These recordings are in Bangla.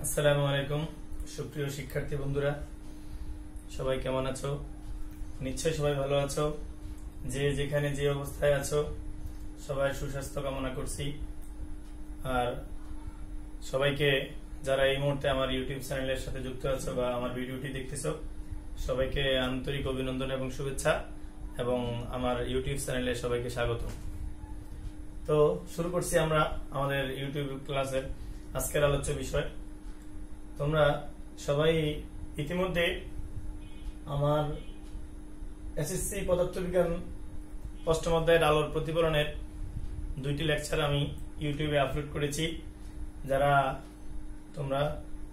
আসসালামু আলাইকুম সুপ্রিয় শিক্ষার্থী বন্ধুরা, সবাই কেমন আছো? নিশ্চয়ই সবাই ভালো আছো। যে যেখানে যে অবস্থায় আছো সবাই সুস্বাস্থ্য কামনা করছি। আর সবাইকে যারা এই মুহূর্তে আমার ইউটিউব চ্যানেলের সাথে যুক্ত আছো বা আমার ভিডিওটি দেখতেছো, সবাইকে আন্তরিক অভিনন্দন এবং শুভেচ্ছা, এবং আমার ইউটিউব চ্যানেলে সবাইকে স্বাগত। তো শুরু করছি আমরা আমাদের ইউটিউব ক্লাসের আজকের আলোচ্য বিষয়। তোমরা সবাই ইতিমধ্যে আমার এসএসসি পদার্থবিজ্ঞান অষ্টম অধ্যায়ের আলোর প্রতিফলনের দুইটি লেকচার আমি ইউটিউবে আপলোড করেছি। যারা তোমরা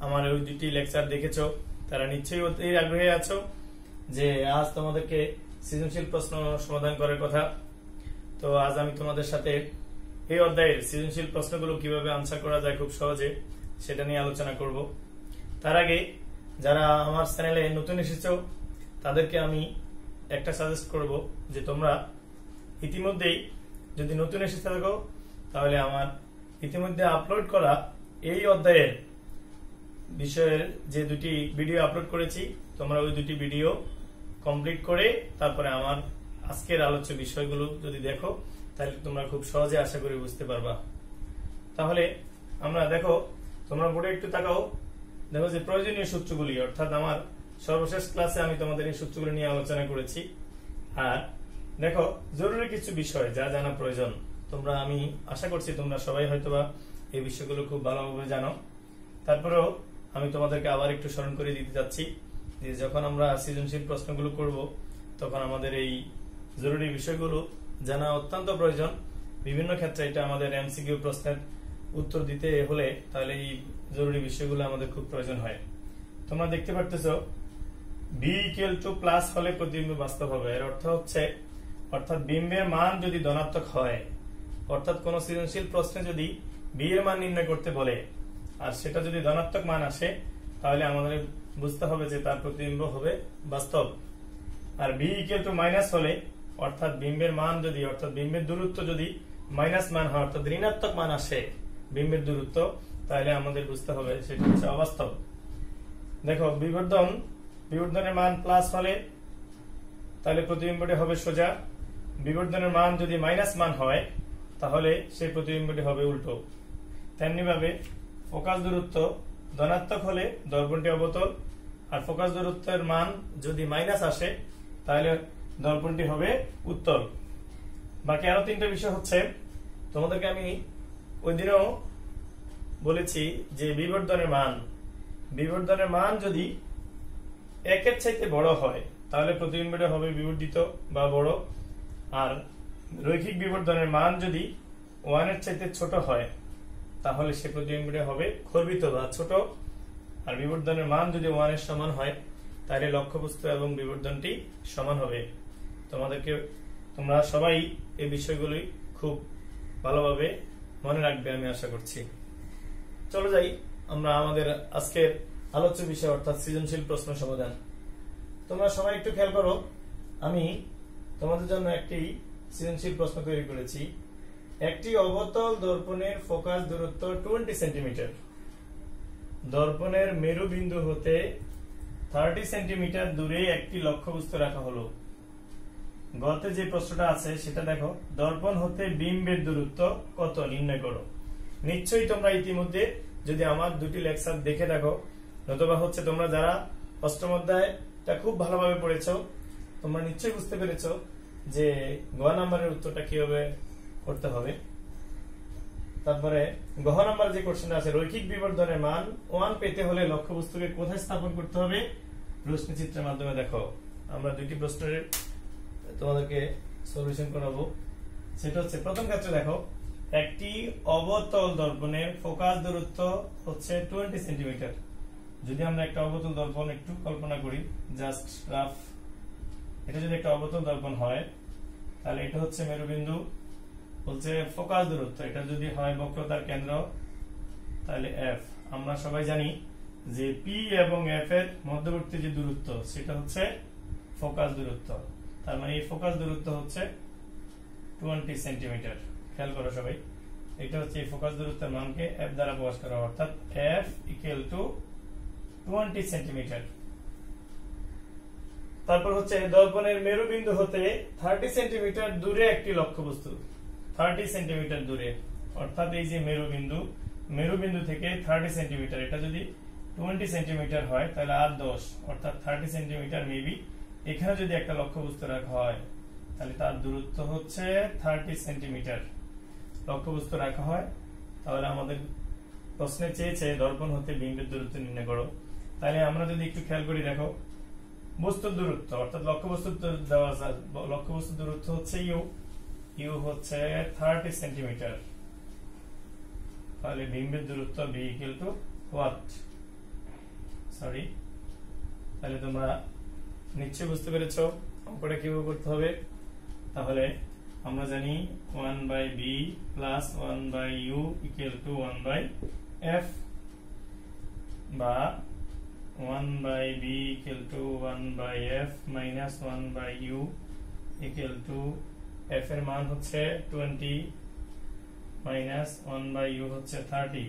আমার ওই দুইটি লেকচার দেখেছো তারা নিশ্চয়ই অতি আগ্রহী আছো যে আজ তোমাদেরকে সৃজনশীল প্রশ্ন সমাধান করার কথা। তো আজ আমি তোমাদের সাথে এই অধ্যায়ের সৃজনশীল প্রশ্নগুলো কিভাবে আনসার করা যায় খুব সহজে সেটা নিয়ে আলোচনা করব। তার আগে যারা আমার চ্যানেলে নতুন এসেছো তাদেরকে আমি একটা সাজেস্ট করব যে তোমরা ইতিমধ্যেই যদি নতুন এসে থাকো তাহলে আমার ইতিমধ্যে আপলোড করা এই অধ্যায়ের বিষয়ের যে দুটি ভিডিও আপলোড করেছি তোমরা ওই দুটি ভিডিও কমপ্লিট করে তারপরে আমার আজকের আলোচ্য বিষয়গুলো যদি দেখো তাহলে তোমরা খুব সহজে আশা করি বুঝতে পারবা। তাহলে আমরা দেখো, তোমরা বোর্ডে একটু তাকাও, দেখো যে প্রয়োজনীয় সূত্রগুলি, অর্থাৎ আমার সর্বশেষ ক্লাসে আমি তোমাদের এই সূত্রগুলি নিয়ে আলোচনা করেছি। আর দেখো জরুরি কিছু বিষয় যা জানা প্রয়োজন, তোমরা আমি আশা করছি তোমরা সবাই হয়তোবা এই বিষয়গুলো খুব ভালোভাবে জানো। তারপরেও আমি তোমাদেরকে আবার একটু স্মরণ করে দিতে যাচ্ছি যে যখন আমরা সৃজনশীল প্রশ্নগুলো করব তখন আমাদের এই জরুরি বিষয়গুলো জানা অত্যন্ত প্রয়োজন। বিভিন্ন ক্ষেত্রে এটা আমাদের এমসিকিউ প্রশ্নের উত্তর দিতে হলে তাহলে এই জরুরি বিষয়গুলো আমাদের খুব প্রয়োজন হয়। তোমরা দেখতে পারতেছো বি ইকুয়াল টু প্লাস হলে প্রতিবিম্ব বাস্তব হবে। এর অর্থ হচ্ছে অর্থাৎ বিম্বের মান যদি ধনাত্মক হয়, অর্থাৎ কোন সৃজনশীল প্রশ্নে যদি বি এর মান নির্ণয় করতে বলে আর সেটা যদি ধনাত্মক মান আসে তাহলে আমাদের বুঝতে হবে যে তার প্রতিবিম্ব হবে বাস্তব। আর বি ইকুয়াল টু মাইনাস হলে অর্থাৎ বিম্বের মান যদি, অর্থাৎ বিম্বের দূরত্ব যদি মাইনাস মান হয়, অর্থাৎ ঋণাত্মক মান আসে বিম্বের দূরত্ব, তাহলে আমাদের বুঝতে হবে সেটা হচ্ছে অবাস্তব। দেখো বিবর্ধনের মান প্লাস হলে তাহলে প্রতিবিম্বটি হবে সোজা, বিবর্ধনের মান যদি মাইনাস মান হয় তাহলে সেই প্রতিবিম্বটি হবে উল্টো। তেমনি ভাবে ফোকাস দূরত্ব ধনাত্মক হলে দর্পণটি অবতল, আর ফোকাস দূরত্বের মান যদি মাইনাস আসে তাহলে দর্পণটি হবে উত্তল। বাকি আরো তিনটা বিষয় হচ্ছে, তোমাদেরকে আমি ওই দিনও বলেছি যে বিবর্ধনের মান যদি একের চাইতে বড় হয় তাহলে প্রতিবিম্বটা হবে বিবর্ধিত বা বড়, আর রৈখিক বিবর্ধনের মান যদি 1 এর চাইতে ছোট হয় তাহলে সে প্রতিবিম্বটা হবে খর্বিত বা ছোট, আর বিবর্ধনের মান যদি 1 এর সমান হয় তাহলে লক্ষ্যবস্তু এবং বিবর্ধনটি সমান হবে। তোমরা সবাই এই বিষয়গুলি খুব ভালোভাবে মনে রাখবে আমি আশা করছি। চলো যাই আমরা আমাদের আজকের আলোচ্য বিষয় অর্থাৎ সৃজনশীল প্রশ্ন সমাধান। তোমরা সবাই একটু খেয়াল করো, আমি তোমাদের জন্য একটি সৃজনশীল প্রশ্ন তৈরি করেছি। একটি অবতল দর্পণের ফোকাস দূরত্ব 20 সেন্টিমিটার, দর্পণের মেরুবিন্দু হতে 30 সেন্টিমিটার দূরে একটি লক্ষ্যবস্তু রাখা হলো। গতে যে প্রশ্নটা আছে সেটা দেখো, দর্পণ হতে বিম্বের দূরত্ব কত নির্ণয় করো। নিশ্চয়ই তোমরা ইতিমধ্যে যদি আমার দুটি লেকচার দেখে দেখো, নতুবা হচ্ছে তোমরা যারা অষ্টম অধ্যায়টা খুব ভালোভাবে পড়েছো তোমরা নিশ্চয়ই বুঝতে পেরেছো যে গ নাম্বারের উত্তরটা কিভাবে করতে হবে। তারপরে গহ নাম্বার যে কোশ্চেনটা আছে, রৈখিক বিবর্ধনের মান 1 পেতে হলে লক্ষ্যবস্তুকে কোথায় স্থাপন করতে হবে রশ্মি চিত্রের মাধ্যমে দেখো। আমরা দুইটি প্রশ্নের তোমাদেরকে সলিউশন করাবো। সেটা হচ্ছে প্রথম ক্ষেত্রে দেখো, একটি অবতল দর্পণের ফোকাস দূরত্ব হচ্ছে 20 সেন্টিমিটার। যদি আমরা একটা অবতল দর্পণ একটু কল্পনা করি, জাস্ট রাফ, এটা যদি একটা অবতল দর্পণ হয় তাহলে এটা হচ্ছে মেরুবিন্দু, বলছে ফোকাস দূরত্ব এটা যদি হয় বক্রতার কেন্দ্র তাহলে এফ। আমরা সবাই জানি যে পি এবং এফ এর মধ্যবর্তী যে দূরত্ব সেটা হচ্ছে ফোকাস দূরত্ব, তার মানে এই ফোকাস দূরত্ব হচ্ছে 20 সেন্টিমিটার। খেয়াল করো সবাই। এটা হচ্ছে এই ফোকাস দূরত্বের মানকে f দ্বারা প্রকাশ করা, অর্থাৎ f ইকুয়াল টু 20 সেন্টিমিটার। তারপর হচ্ছে দর্পণের মেরুবিন্দু হতে 30 সেন্টিমিটার দূরে একটি লক্ষ্যবস্তু, 30 সেন্টিমিটার দূরে, অর্থাৎ এই যে মেরুবিন্দু থেকে 30 সেন্টিমিটার, এটা যদি 20 সেন্টিমিটার হয় তাহলে আর 10, অর্থাৎ 30 সেন্টিমিটার মেবি। এখানে যদি একটা লক্ষ্যবস্তু রাখা হয় তাহলে তার দূরত্ব হচ্ছে 30 সেন্টিমিটার লক্ষ্যবস্তু রাখা হয়। তাহলে আমাদের প্রশ্নে চেয়েছে দর্পণ হতে বিম্বের দূরত্ব নির্ণয় করো। তাহলে আমরা যদি একটু খেয়াল করি, দেখো বস্তুর দূরত্ব অর্থাৎ লক্ষ্যবস্তুর দেওয়া আছে, লক্ষ্যবস্তুর দূরত্ব হচ্ছে ইউ হচ্ছে 30 সেন্টিমিটার। তাহলে বিম্বের দূরত্ব b equal to what, sorry, তাহলে তোমরা নিশ্চয়ই বুঝতে পেরেছো অঙ্কটা কিভাবে করতে হবে। তাহলে আমরা জানি 1/b plus 1/u equal to 1/f, বা 1/b equal to 1/f minus 1/u equal to f এর মান হচ্ছে 20 minus 1/u হচ্ছে 30,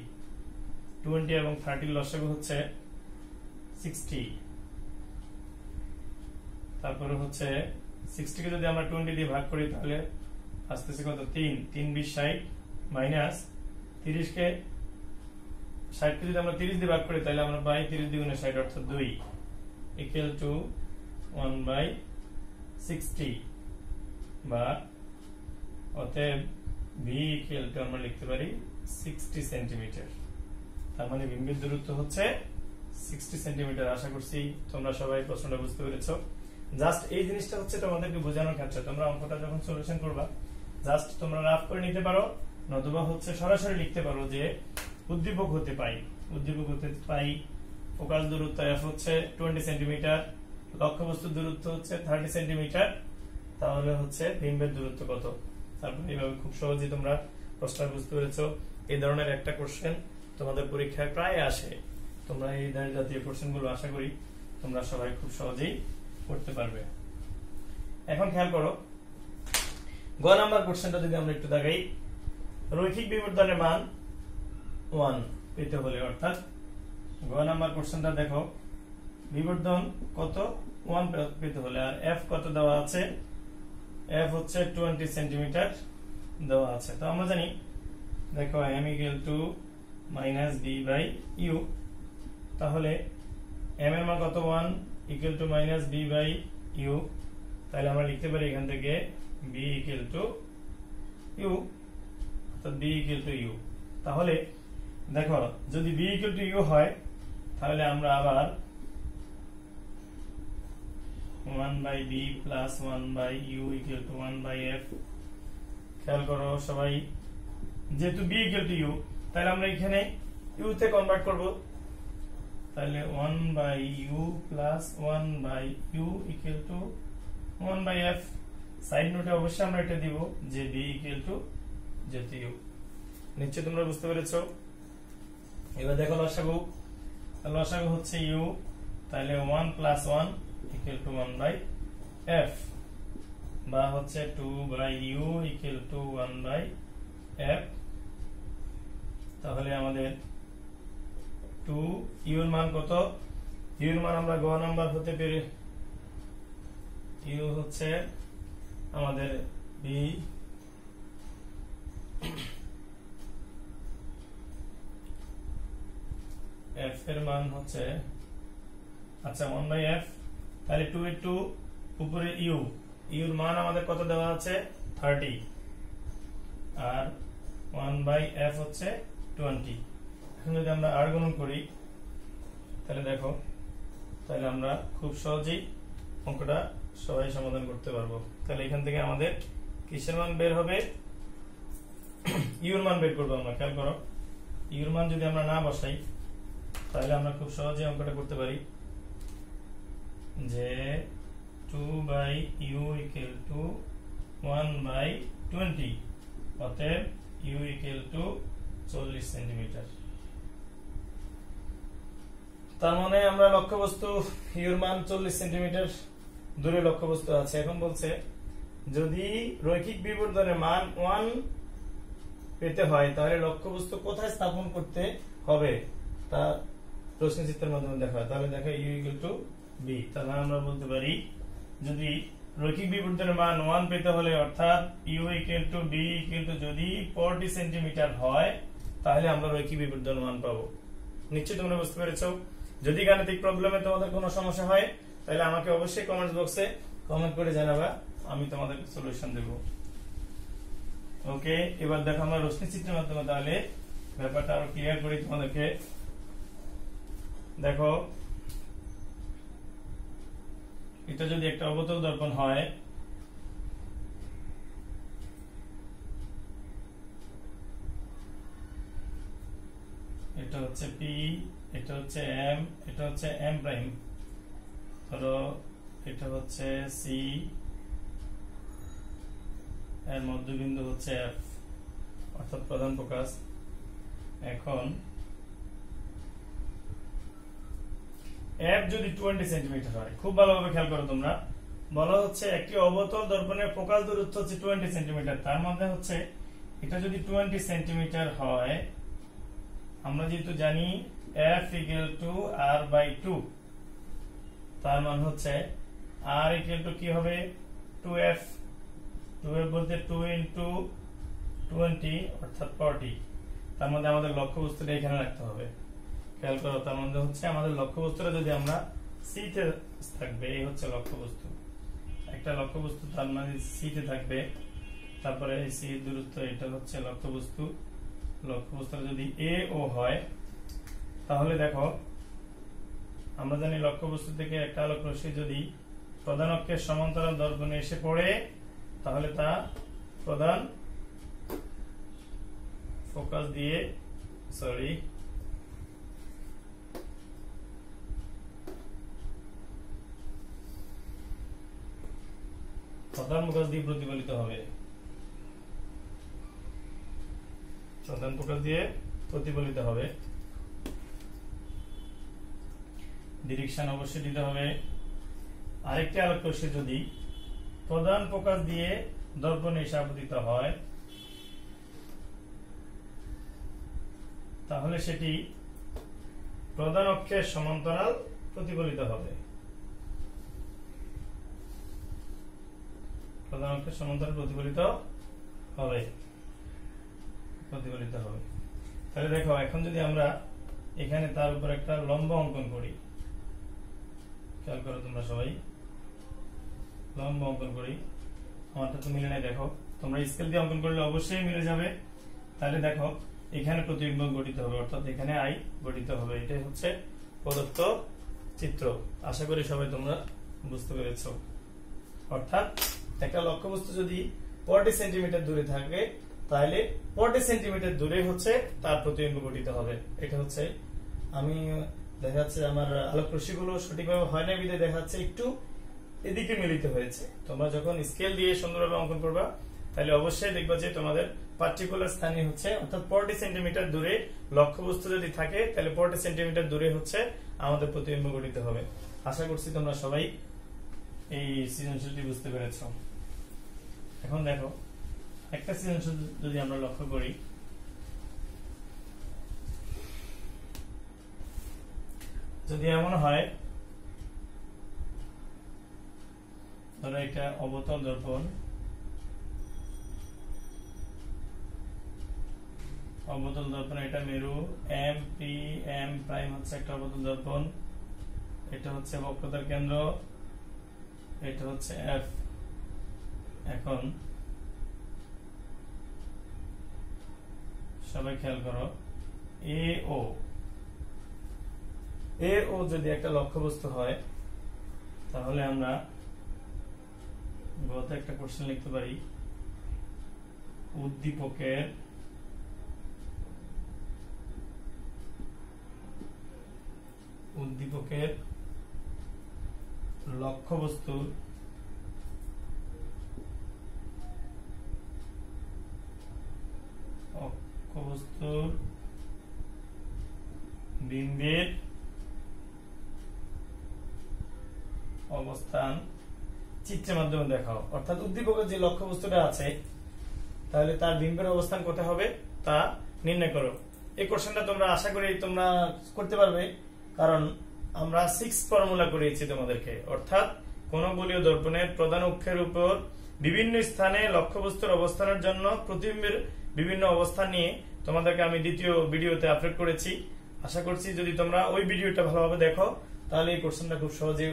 20 এবং 30 লসাগু হচ্ছে 60। তারপরে হচ্ছে 60 কে যদি আমরা 20 দিয়ে ভাগ করি তাহলে আসতেছে কত, 3 20 60 মাইনাস 30 কে 60 কে যদি আমরা 30 দিয়ে ভাগ করি তাহলে আমরা পাই 30 দ্বিগুণে 60 অর্থাৎ 2 ইকুয়াল টু 1/60, বা অতএব v ইকুয়াল টু আমরা লিখতে পারি 60 সেন্টিমিটার। তার মানে বিম্বের দূরত্ব হচ্ছে 60 সেন্টিমিটার। আশা করছি তোমরা সবাই প্রশ্নটা বুঝতে পেরেছো। জাস্ট এই জিনিসটা হচ্ছে তোমাদেরকে বোঝানোর ক্ষেত্রে, তোমরা অঙ্কটা যখন সলিউশন করবা জাস্ট তোমরা রাফ করে নিতে পারো, নতুবা হচ্ছে সরাসরি লিখতে পারো যে উদ্দীপক হতে পাই ফোকাস দূরত্ব f হচ্ছে 20 সেন্টিমিটার, লক্ষ্যবস্তুর দূরত্ব হচ্ছে 30 সেন্টিমিটার, তাহলে হচ্ছে বিম্বের দূরত্ব কত। তারপর এইভাবে খুব সহজেই তোমরা প্রশ্নটা বুঝতে পেরেছো। এই ধরনের একটা কোশ্চেন তোমাদের পরীক্ষায় প্রায় আসে, তোমরা এই জাতীয় কোশ্চেনগুলো আশা করি তোমরা সবাই খুব সহজেই করতে পারবে। এখন খেয়াল করো গ নাম্বার কোশ্চেনটা যদি আমরা একটু দেখাই, রৈখিক বিবর্ধনের মান 1 পেতে হলে, অর্থাৎ গ নাম্বার কোশ্চেনটা দেখো বিবর্ধন কত 1 পেতে হলে, আর f কত দেওয়া আছে, f হচ্ছে 20 সেন্টিমিটার দেওয়া আছে। তো আমরা জানি, দেখো m equal to minus b by u, তাহলে m এর মান কত 1 equal to minus b by u, তাহলে আমরা লিখতে পারি এখান থেকে b equal to u, অর্থাৎ b equal to u। তাহলে দেখো যদি b equal to u হয় তাহলে আমরা আবার 1/b plus 1/u equal to 1/f, খেয়াল করো সবাই, যেহেতু b equal to u তাহলে আমরা এখানে u তে কনভার্ট করব, তাহলে 1/u plus 1/u equal to 1/f। Side নোটে অবশ্যই আমরা এটা দিব যে b equal to যেহেতু u। নিশ্চয়ই তোমরা বুঝতে পেরেছো। এবার দেখো লসাগু হচ্ছে u, তাহলে 1 plus 1 equal to 1/f, বা হচ্ছে 2/u equal to 1/f। তাহলে আমাদের 2 u এর মান কত, u এর মান আমরা গ নাম্বার হতে পেরে u হচ্ছে আমাদের b, f এর মান হচ্ছে আচ্ছা 1/f, তাহলে 2 এর 2 উপরে u, এর মান আমাদের কত দেওয়া আছে 30, আর 1/f হচ্ছে 20। এখন যদি আমরা আর গুণন করি তাহলে দেখো, তাহলে আমরা খুব সহজেই অঙ্কটা সবাই সমাধান করতে পারবো। তাহলে এখান থেকে আমাদের কিসের মান বের হবে, ইউর মান বের করবো আমরা। খেয়াল করো ইউর মান যদি আমরা না বসাই তাহলে আমরা খুব সহজে অঙ্কটা করতে পারি যে 2/u equal to 1/20, অতএব u equal to 40 সেন্টিমিটার। তার মানে আমরা লক্ষ্যবস্তু ইউর মান 40 সেন্টিমিটার দূরে লক্ষ্যবস্তু আছে। এখন বলছে যদি রৈখিক বিবর্ধনের মান 1 পেতে হয় তাহলে লক্ষ্যবস্তু কোথায় স্থাপন করতে হবে তা প্রশ্নচিত্রের মাধ্যমে দেখা হয়। তাহলে দেখো ইউ ইকুয়াল টু বি। তাহলে আমরা বলতে পারি যদি রৈখিক বিবর্ধনের মান 1 পেতে হলে অর্থাৎ U equal to B equal to যদি 40 সেন্টিমিটার হয় তাহলে আমরা রৈখিক বিবর্ধনের মান পাবো। নিশ্চয়ই তোমরা বুঝতে পেরেছো। যদি গাণিতিক প্রবলেমে তোমাদের কোনো সমস্যা হয় তাহলে আমাকে অবশ্যই কমেন্টস বক্সে কমেন্ট করে জানাবা, আমি তোমাদের সলিউশন দেব। ওকে, এবার দেখো আমরা রশ্মি চিত্রের মাধ্যমে তাহলে ব্যাপারটা আরো ক্লিয়ার করি তোমাদেরকে। দেখো এটা যদি একটা অবতল দর্পণ হয় এটা হচ্ছে পি, এটা হচ্ছে এম, এটা হচ্ছে এম প্রাইম, ধরো এটা হচ্ছে সি, এর মধ্যবিন্দু হচ্ছে এফ অর্থাৎ প্রধান ফোকাস। এখন এফ যদি 20 সেন্টিমিটার হয়, খুব ভালোভাবে খেয়াল করো তোমরা, বলা হচ্ছে একটি অবতল দর্পণের ফোকাস দূরত্ব হচ্ছে 20 সেন্টিমিটার। তার মধ্যে হচ্ছে এটা যদি 20 সেন্টিমিটার হয়, আমরা যেহেতু জানি F equal to R by 2, তার মানে হচ্ছে আর ইকুয়াল টু কি হবে 2f। 2f বলতে 2 ইন্টু 20 অর্থাৎ 40। তার মধ্যে আমাদের লক্ষ্যবস্তুটা এখানে রাখতে হবে। খেয়াল করো, তার মধ্যে হচ্ছে আমাদের লক্ষ্যবস্তুটা যদি আমরা সি তে থাকবে, এই হচ্ছে লক্ষ্যবস্তু, একটা লক্ষ্যবস্তু তার মানে সি তে থাকবে। তারপরে এই সি দূরত্ব, এটা হচ্ছে লক্ষ্যবস্তু। লক্ষ্যবস্তুটা যদি এ ও হয় তাহলে দেখো আমরা জানি লক্ষ্যবস্তু থেকে একটা আলোক রশ্মি যদি প্রধান অক্ষের সমান্তরাল দর্পণে এসে পড়ে তাহলে তা প্রধান ফোকাস দিয়ে প্রধান ফোকাস দিয়ে প্রতিফলিত হবে। প্রধান ফোকাস দিয়ে প্রতিফলিত হবে। ডিরেকশন অবশ্যই দিতে হবে। আরেকটি আলোক রশ্মি যদি প্রধান ফোকাস দিয়ে দর্পণে এসে আপতিত হয় তাহলে সেটি প্রধান অক্ষের সমান্তরাল প্রতিফলিত হবে। প্রধান অক্ষের সমান্তরাল প্রতিফলিত হবে। তাহলে দেখো এখন যদি আমরা এখানে তার উপর একটা লম্ব অঙ্কন করি, খেয়াল করো তোমরা সবাই, লম্ব অঙ্কন করি, আমারটা তো মিলে নাই। দেখো তোমরা স্কেল দিয়ে অঙ্কন করলে অবশ্যই মিলে যাবে। তাহলে দেখো এখানে প্রতিবিম্ব গঠিত হবে অর্থাৎ এখানে আই গঠিত হবে। এটাই হচ্ছে প্রদত্ত চিত্র। আশা করি সবাই তোমরা বুঝতে পেরেছো। অর্থাৎ একটা লক্ষ্যবস্তু যদি 40 সেন্টিমিটার দূরে থাকে তাহলে 40 সেন্টিমিটার দূরে হচ্ছে তার প্রতিবিম্ব গঠিত হবে। এটা হচ্ছে, আমি দেখাচ্ছে আমার আলোক রশ্মিগুলো সঠিকভাবে হয় না বিধে দেখাচ্ছে একটু এদিকে মিলিত হয়েছে। তোমরা যখন স্কেল দিয়ে সুন্দরভাবে অঙ্কন করবা তাহলে অবশ্যই দেখবা যে তোমাদের পার্টিকুলার স্থানে হচ্ছে অর্থাৎ 40 সেন্টিমিটার দূরে লক্ষ্যবস্তু যদি থাকে তাহলে 40 সেন্টিমিটার দূরে হচ্ছে আমাদের প্রতিবিম্ব গঠিত হবে। আশা করছি তোমরা সবাই এই সৃজনশীলটি বুঝতে পেরেছ। এখন দেখো একটা সৃজনশীল যদি আমরা লক্ষ্য করি, যদি এমন হয় ধরো একটা অবতল দর্পণ, এটা মেরু এম পি এম প্রাইম হচ্ছে একটা অবতল দর্পণ, এটা হচ্ছে বক্রতার কেন্দ্র, এটা হচ্ছে এফ। এখন সবাই খেয়াল করো, এ ও যদি একটা লক্ষ্যবস্তু হয় তাহলে আমরা গত একটা কোশ্চেন লিখতে পারি, উদ্দীপকের লক্ষ্যবস্তুর বিম্বের অবস্থান চিত্রের মাধ্যমে দেখাও। অর্থাৎ উদ্দীপকের যে লক্ষ্যবস্তুটা আছে তাহলে তার বিম্বের অবস্থান কোথায় হবে তা নির্ণয় করো। এই কোশ্চেনটা তোমরা আশা করি তোমরা করতে পারবে, কারণ আমরা 6 ফর্মুলা করিয়েছি তোমাদেরকে। অর্থাৎ কোন গোলীয় দর্পণের প্রধান অক্ষের উপর বিভিন্ন স্থানে লক্ষ্যবস্তুর অবস্থানের জন্য প্রতিবিম্বের বিভিন্ন অবস্থান নিয়ে তোমাদেরকে আমি দ্বিতীয় ভিডিওতে আপলোড করেছি। আশা করছি যদি তোমরা ওই ভিডিওটা ভালোভাবে দেখো তাহলে এই কোশ্চেনটা খুব সহজে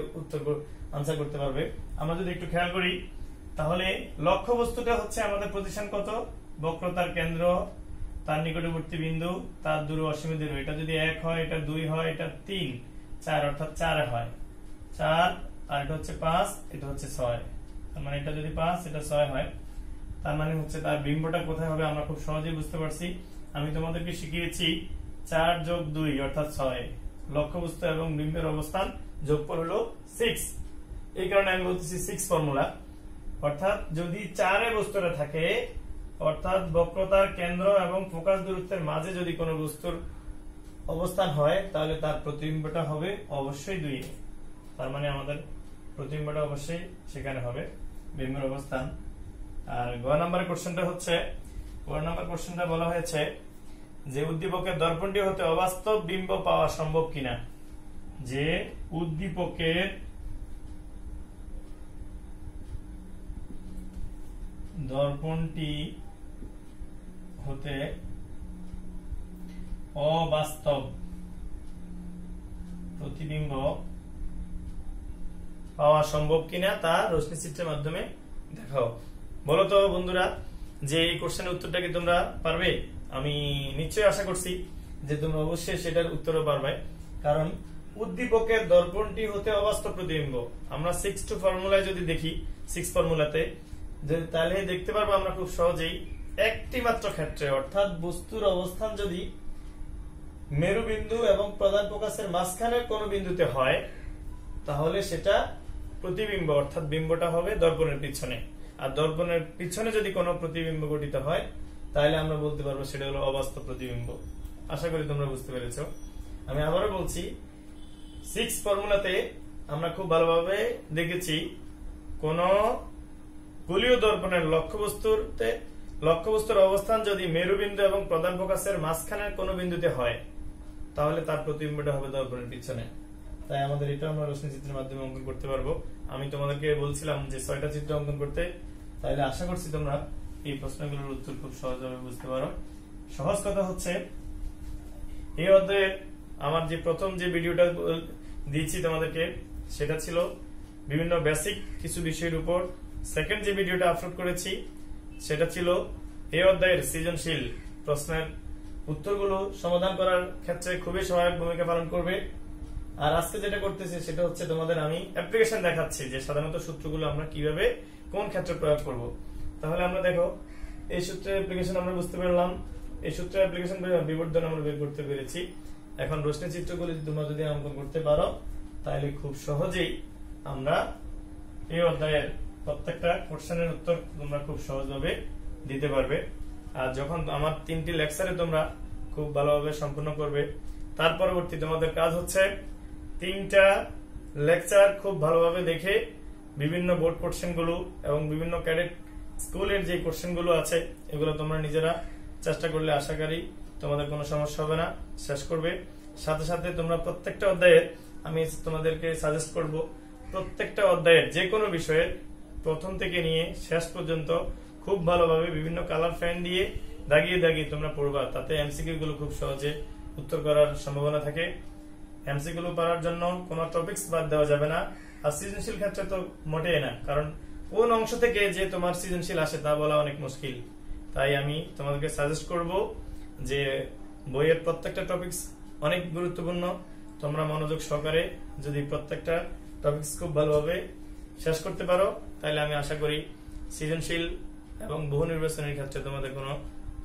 আনসার করতে পারবে। আমরা যদি একটু খেয়াল করি তাহলে লক্ষ্যবস্তুটা হচ্ছে আমাদের পজিশন কত, বক্রতার কেন্দ্র, তার নিকটবর্তী বিন্দু, তার দূর অসীম দূর। এটা যদি 1 হয়, এটা 2 হয়, এটা 3, 4 অর্থাৎ 4 হয় 4, আর এটা হচ্ছে 5, এটা হচ্ছে 6। তার মানে এটা যদি 5 এটা 6 হয়, তার মানে হচ্ছে তার বিম্বটা কোথায় হবে আমরা খুব সহজেই বুঝতে পারছি। আমি তোমাদেরকে শিখিয়েছি 4 যোগ 2 অর্থাৎ 6, লক্ষ্যবস্তু এবং বিম্বের অবস্থান যোগফল হলো 6। এই কারণে আমি বলতেছি 6 ফর্মুলা। অর্থাৎ যদি 4 এ বস্তুটা থাকে, অর্থাৎ বক্রতার কেন্দ্র এবং ফোকাস দূরত্বের মাঝে যদি কোনো বস্তুর অবস্থান হয় তাহলে তার প্রতিবিম্বটা হবে অবশ্যই 2 এ। তার মানে আমাদের প্রতিবিম্বটা অবশ্যই সেখানে হবে বিম্বের অবস্থান। আর গ নাম্বার কোশ্চেনটা হচ্ছে, গ নাম্বার কোশ্চেনটা বলা হয়েছে যে উদ্দীপকের দর্পণটি হতে অবাস্তব বিম্ব পাওয়া সম্ভব কিনা। যে উদ্দীপকের দর্পণটি হতে অবাস্তব প্রতিবিম্ব পাওয়া সম্ভব কিনা তা রশ্মি চিত্রের মাধ্যমে দেখাও। বলো তো বন্ধুরা যে এই কোশ্চেনের উত্তরটা কি তোমরা পারবে? আমি নিশ্চয়ই আশা করছি যে তোমরা অবশ্যই সেটার উত্তরও পারবে, কারণ উদ্দীপকের দর্পণটি হতে অবাস্তব প্রতিবিম্ব আমরা 6 ফর্মুলায় যদি দেখি, 6 ফর্মুলাতে তাহলে দেখতে পারবো আমরা খুব সহজেই একটি মাত্র ক্ষেত্রে, অর্থাৎ বস্তুর অবস্থান যদি মেরুবিন্দু এবং প্রধান ফোকাসের মাঝখানের কোন বিন্দুতে হয় তাহলে সেটা প্রতিবিম্ব, অর্থাৎ বিম্বটা হবে দর্পণের পিছনে। আর দর্পণের পিছনে যদি কোনো প্রতিবিম্ব গঠিত হয় তাহলে আমরা বলতে পারবো সেটা হলো অবাস্তব প্রতিবিম্ব। আশা করি তোমরা বুঝতে পেরেছো। আমি আবারও বলছি 6 ফর্মুলাতে আমরা খুব ভালোভাবে দেখেছি কোন গোলীয় দর্পণের লক্ষ্যবস্তুর অবস্থান যদি মেরুবিন্দু এবং প্রধান ফোকাসের মাঝখানের কোন বিন্দুতে হয় তাহলে তার প্রতিবিম্বটা হবে দর্পণের পিছনে। তাই আমাদের এটা আমরা রশ্মি চিত্রের মাধ্যমে অঙ্কন করতে পারবো। আমি তোমাদেরকে বলছিলাম যে 6টা চিত্র অঙ্কন করতে, তাহলে আশা করছি তোমরা এই প্রশ্নগুলোর উত্তর খুব সহজভাবে বুঝতে পারো। সহজ কথা হচ্ছে এই অধ্যায়ে আমার যে প্রথম যে ভিডিওটা দিয়েছি তোমাদেরকে সেটা ছিল বিভিন্ন বেসিক কিছু বিষয়ের উপর। সেকেন্ড যে ভিডিওটা আপলোড করেছি সেটা ছিল এই অধ্যায়ের সৃজনশীল প্রশ্নের উত্তরগুলো সমাধান করার ক্ষেত্রে খুবই সহায়ক ভূমিকা পালন করবে। আর আজকে যেটা করতেছি সেটা হচ্ছে তোমাদের আমি অ্যাপ্লিকেশন দেখাচ্ছি যে সাধারণত সূত্রগুলো আমরা কিভাবে কোন ক্ষেত্রে প্রয়োগ করব। তাহলে আমরা দেখো এই সূত্রের অ্যাপ্লিকেশন আমরা বুঝতে পারলাম, এই সূত্রের অ্যাপ্লিকেশন বিবর্ধন আমরা বের করতে পেরেছি। এখন রশ্মি চিত্রগুলো তোমরা যদি অঙ্কন করতে পারো তাহলে খুব সহজেই আমরা এই অধ্যায়ের প্রত্যেকটা কোশ্চেনের উত্তর তোমরা খুব সহজভাবে দিতে পারবে। আর যখন আমার 3টি লেকচারে তোমরা খুব ভালোভাবে সম্পূর্ণ করবে, তার পরবর্তী তোমাদের কাজ হচ্ছে 3টা লেকচার খুব ভালোভাবে দেখে বিভিন্ন বোর্ড কোশ্চেন গুলো এবং বিভিন্ন ক্যাডেট স্কুলের যে কোশ্চেন গুলো আছে এগুলো তোমরা নিজেরা চেষ্টা করলে আশা করি তোমাদের কোনো সমস্যা হবে না, শেষ করবে। সাথে সাথে তোমরা প্রত্যেকটা অধ্যায়ের আমি তোমাদেরকে সাজেস্ট করব প্রত্যেকটা অধ্যায়ের যে কোনো বিষয়ের প্রথম থেকে নিয়ে শেষ পর্যন্ত খুব ভালোভাবে বিভিন্ন কালার ফ্যান দিয়ে দাগিয়ে দাগিয়ে তোমরা পড়বা, তাতে এমসিকিউ গুলো খুব সহজে উত্তর করার সম্ভাবনা থাকে। এমসিকিউ গুলো পারার জন্য কোনো টপিকস বাদ দেওয়া যাবে না, আর সৃজনশীল ক্ষেত্রে তো মোটেই না, কারণ কোন অংশ থেকে যে তোমার সৃজনশীল আসে তা বলা অনেক মুশকিল। তাই আমি তোমাদেরকে সাজেস্ট করব যে বইয়ের প্রত্যেকটা টপিকস অনেক গুরুত্বপূর্ণ, তোমরা মনোযোগ সহকারে যদি প্রত্যেকটা টপিকস খুব ভালোভাবে শেষ করতে পারো তাহলে আমি আশা করি সৃজনশীল এবং বহু নির্বাচনের ক্ষেত্রে তোমাদের কোনো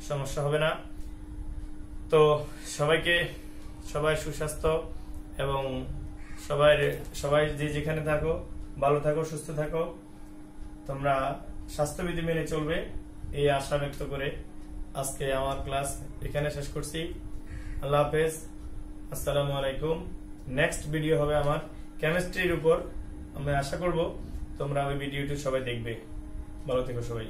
সমস্যা হবে না। তো সবাই সুস্বাস্থ্য এবং সবাই যে যেখানে থাকো ভালো থাকো, সুস্থ থাকো, তোমরা স্বাস্থ্যবিধি মেনে চলবে এই আশা ব্যক্ত করে আজকে আমার ক্লাস এখানে শেষ করছি। আল্লাহ হাফেজ, আসসালামু আলাইকুম। নেক্সট ভিডিও হবে আমার কেমিস্ট্রির উপর। আমি আশা করব তোমরা ওই ভিডিওটি সবাই দেখবে। ভালো থেকো সবাই।